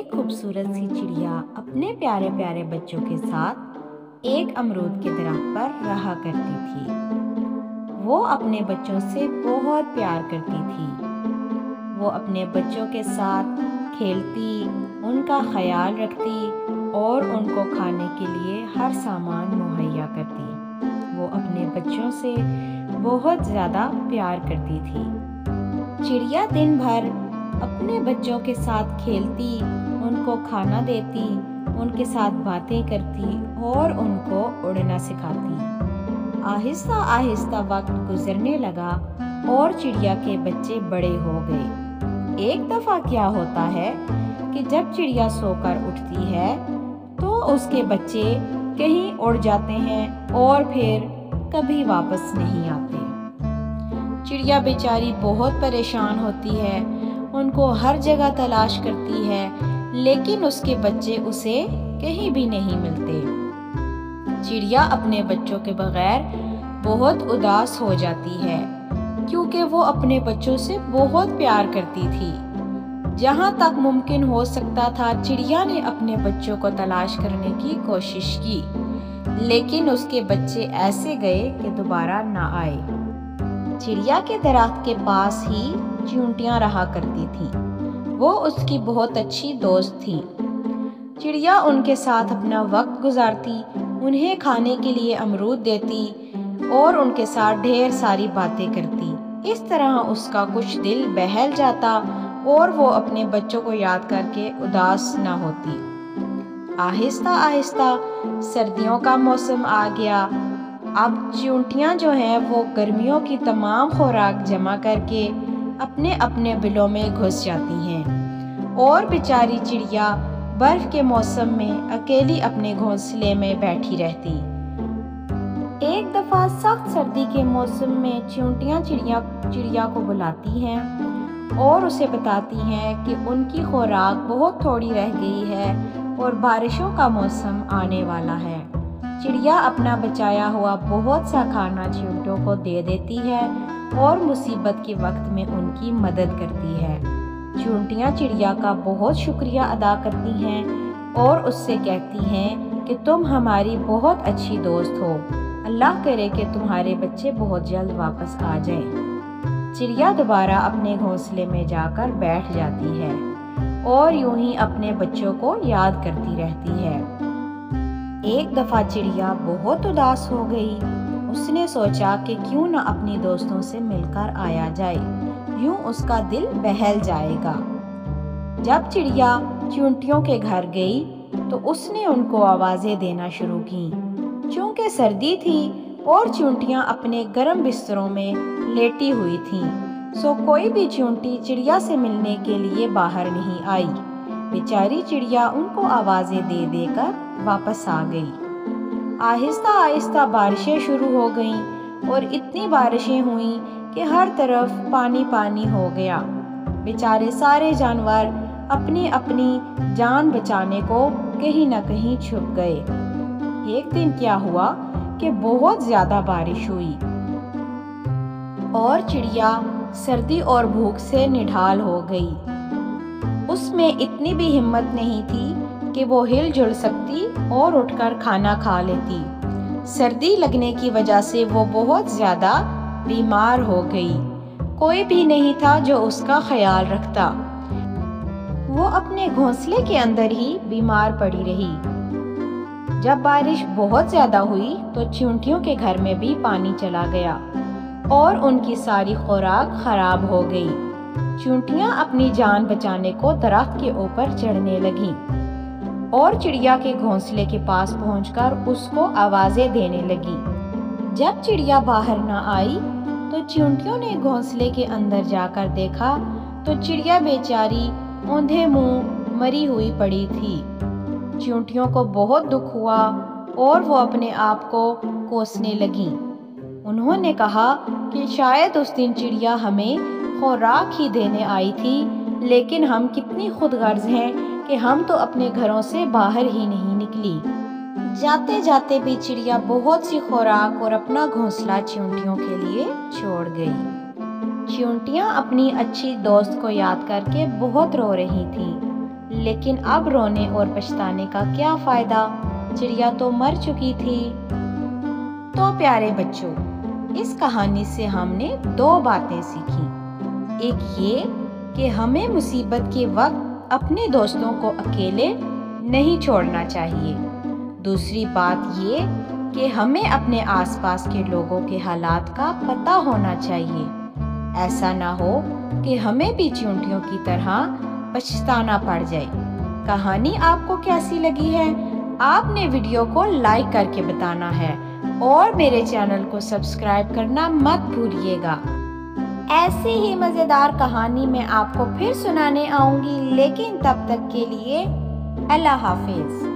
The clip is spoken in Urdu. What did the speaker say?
ایک خوبصورت سی چڑیا اپنے پیارے پیارے بچوں کے ساتھ ایک امرود کے درخت پر رہا کرتی تھی۔ وہ اپنے بچوں سے بہت پیار کرتی تھی۔ وہ اپنے بچوں کے ساتھ کھیلتی، ان کا خیال رکھتی اور ان کو کھانے کے لیے ہر سامان مہیا کرتی۔ وہ اپنے بچوں سے بہت زیادہ پیار کرتی تھی۔ چڑیا دن بھر اپنے بچوں کے ساتھ کھیلتی، ان کو کھانا دیتی، ان کے ساتھ باتیں کرتی اور ان کو اڑنا سکھاتی۔ آہستہ آہستہ وقت گزرنے لگا اور چڑیا کے بچے بڑے ہو گئے۔ ایک دفعہ کیا ہوتا ہے کہ جب چڑیا سو کر اٹھتی ہے تو اس کے بچے کہیں اڑ جاتے ہیں اور پھر کبھی واپس نہیں آتے۔ چڑیا بیچاری بہت پریشان ہوتی ہے، ان کو ہر جگہ تلاش کرتی ہے، لیکن اس کے بچے اسے کہیں بھی نہیں ملتے۔ چڑیا اپنے بچوں کے بغیر بہت اداس ہو جاتی ہے، کیونکہ وہ اپنے بچوں سے بہت پیار کرتی تھی۔ جہاں تک ممکن ہو سکتا تھا چڑیا نے اپنے بچوں کو تلاش کرنے کی کوشش کی، لیکن اس کے بچے ایسے گئے کہ دوبارہ نہ آئے۔ چڑیا کے درخت کے پاس ہی چیونٹیاں رہا کرتی تھیں۔ وہ اس کی بہت اچھی دوست تھیں۔ چڑیا ان کے ساتھ اپنا وقت گزارتی، انہیں کھانے کے لیے امرود دیتی اور ان کے ساتھ ڈھیر ساری باتیں کرتی۔ اس طرح اس کا کچھ دل بہل جاتا اور وہ اپنے بچوں کو یاد کر کے اداس نہ ہوتی۔ آہستہ آہستہ سردیوں کا موسم آ گیا۔ اب چیونٹیاں جو ہیں وہ گرمیوں کی تمام خوراک جمع کر کے اپنے اپنے بلوں میں گھس جاتی ہیں اور بیچاری چڑیا برف کے موسم میں اکیلی اپنے گھونسلے میں بیٹھی رہتی۔ ایک دفعہ سخت سردی کے موسم میں چیونٹیاں چڑیا کو بلاتی ہیں اور اسے بتاتی ہیں کہ ان کی خوراک بہت تھوڑی رہ گئی ہے اور بارشوں کا موسم آنے والا ہے۔ چڑیا اپنا بچایا ہوا بہت سا کھانا چیونٹیوں کو دے دیتی ہے اور مصیبت کے وقت میں ان کی مدد کرتی ہے۔ چیونٹیاں چڑیا کا بہت شکریہ ادا کرتی ہیں اور اس سے کہتی ہیں کہ تم ہماری بہت اچھی دوست ہو، اللہ کرے کہ تمہارے بچے بہت جلد واپس آ جائیں۔ چڑیا دوبارہ اپنے گھونسلے میں جا کر بیٹھ جاتی ہے اور یوں ہی اپنے بچوں کو یاد کرتی رہتی ہے۔ ایک دفعہ چڑیا بہت اداس ہو گئی۔ اس نے سوچا کہ کیوں نہ اپنی دوستوں سے مل کر آیا جائے، یوں اس کا دل بہل جائے گا۔ جب چڑیا چیونٹیوں کے گھر گئی تو اس نے ان کو آوازیں دینا شروع کی۔ چونکہ سردی تھی اور چیونٹیاں اپنے گرم بستروں میں لیٹی ہوئی تھیں، سو کوئی بھی چیونٹی چڑیا سے ملنے کے لیے باہر نہیں آئی۔ بیچاری چڑیا ان کو آوازیں دے دے کر واپس آ گئی۔ آہستہ آہستہ بارشیں شروع ہو گئیں اور اتنی بارشیں ہوئیں کہ ہر طرف پانی پانی ہو گیا۔ بیچارے سارے جانور اپنی اپنی جان بچانے کو کہیں نہ کہیں چھپ گئے۔ ایک دن کیا ہوا کہ بہت زیادہ بارش ہوئی اور چڑیا سردی اور بھوک سے نڈھال ہو گئی۔ اس میں اتنی بھی ہمت نہیں تھی کہ وہ ہل جل سکتی اور اٹھ کر کھانا کھا لیتی۔ سردی لگنے کی وجہ سے وہ بہت زیادہ بیمار ہو گئی۔ کوئی بھی نہیں تھا جو اس کا خیال رکھتا۔ وہ اپنے گھونسلے کے اندر ہی بیمار پڑی رہی۔ جب بارش بہت زیادہ ہوئی تو چیونٹیوں کے گھر میں بھی پانی چلا گیا اور ان کی ساری خوراک خراب ہو گئی۔ چیونٹیاں اپنی جان بچانے کو درخت کے اوپر چڑھنے لگیں اور چڑیا کے گھونسلے کے پاس پہنچ کر اس کو آوازیں دینے لگیں۔ جب چڑیا باہر نہ آئی تو چیونٹیوں نے گھونسلے کے اندر جا کر دیکھا تو چڑیا بیچاری اوندھے منہ مری ہوئی پڑی تھی۔ چیونٹیوں کو بہت دکھ ہوا اور وہ اپنے آپ کو کوسنے لگیں۔ انہوں نے کہا کہ شاید اس دن چڑیا ہمیں خوراک ہی دینے آئی تھی، لیکن ہم کتنی خود غرض ہیں کہ ہم تو اپنے گھروں سے باہر ہی نہیں نکلی۔ جاتے جاتے بھی چڑیا بہت سی خوراک اور اپنا گھونسلہ چیونٹیوں کے لیے چھوڑ گئی۔ چیونٹیاں اپنی اچھی دوست کو یاد کر کے بہت رو رہی تھیں۔ لیکن اب رونے اور پچھتانے کا کیا فائدہ، چڑیا تو مر چکی تھی۔ تو پیارے بچوں، اس کہانی سے ہم نے 2 باتیں سیکھی۔ ایک یہ کہ ہمیں مصیبت کے وقت اپنے دوستوں کو اکیلے نہیں چھوڑنا چاہیے۔ دوسری بات یہ کہ ہمیں اپنے آس پاس کے لوگوں کے حالات کا پتہ ہونا چاہیے، ایسا نہ ہو کہ ہمیں بھی چیونٹیوں کی طرح پچھتانا پڑ جائے۔ کہانی آپ کو کیسی لگی ہے؟ آپ نے ویڈیو کو لائک کر کے بتانا ہے اور میرے چینل کو سبسکرائب کرنا مت بھولیے گا۔ ایسی ہی مزیدار کہانی میں آپ کو پھر سنانے آؤں گی، لیکن تب تک کے لیے اللہ حافظ۔